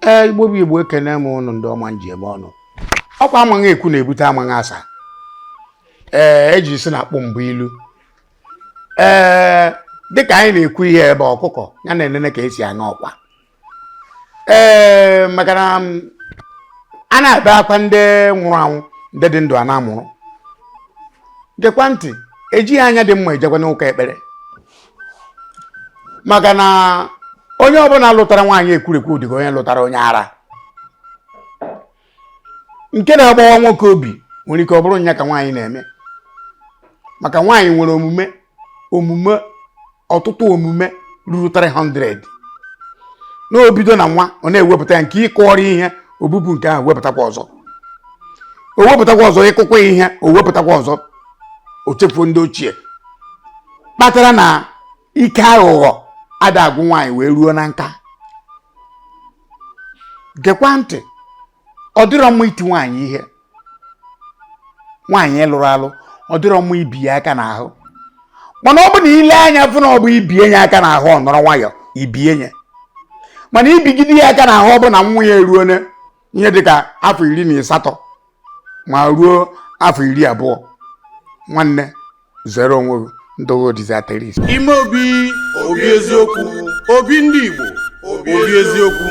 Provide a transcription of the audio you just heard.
Igbo bụ Igbo ekene m ụnụ ndị ọma nji eme ọnụ. Ọkwa amaghị ekwu na-ebute amaghị asa. Eji si na akpụ mbụ ilu. Dịka anyị na-ekwu ihe ebe ọkụkọ ya na-enene ka esi aṅa ọkwa. Maka na a na-ebe akwa ndị nwụrụ anwụ ndị dị ndụ a na-amụrụ. Gekwa ntị, ejighị anya dị mma ejekwa n'ụka ekpere. Maka na onye ọbụla lụtara nwaanyị ekwurekwu dịka onye lụtara onye ara. Nke na-agbawa nwoke obi nwere ike ọ bụrụ nya ka nwaanyị na-eme. Maka nwaanyị nwere omume ọtụtụ omume ruru 300. N'obido na nwa ọ na-ewepụta nke ịkọrọ ihe obubu nke ahụ wepụtakwa ọzọ. O wepụtakwa ọzọ ịkụkọ ihe o wepụtakwa ọzọ. O chefuo ndị ochie. Kpatara na ike aghụghọ ada agwụ nwaanyị wee ruo na nka. Gekwa ntị, ọ dịrọ mma iti nwaanyị ihe. Nwaanyị lụrụ alụ, ọ dịrọ mma ibi ya aka n'ahụ. Mana ọ bụ na ile anya fụ na ọ bụ ibie ya aka n'ahụ ọ nọrọ nwayọ ibie ya. Mana ibigide ya aka n'ahụ ọ bụ na nwa ya eruo na ihe dịka afọ 18 ma ruo afọ 20. Nwanne zere onwe ndogo dizateris. Ime obi eziokwu, obi ndị Igbo, obi eziokwu.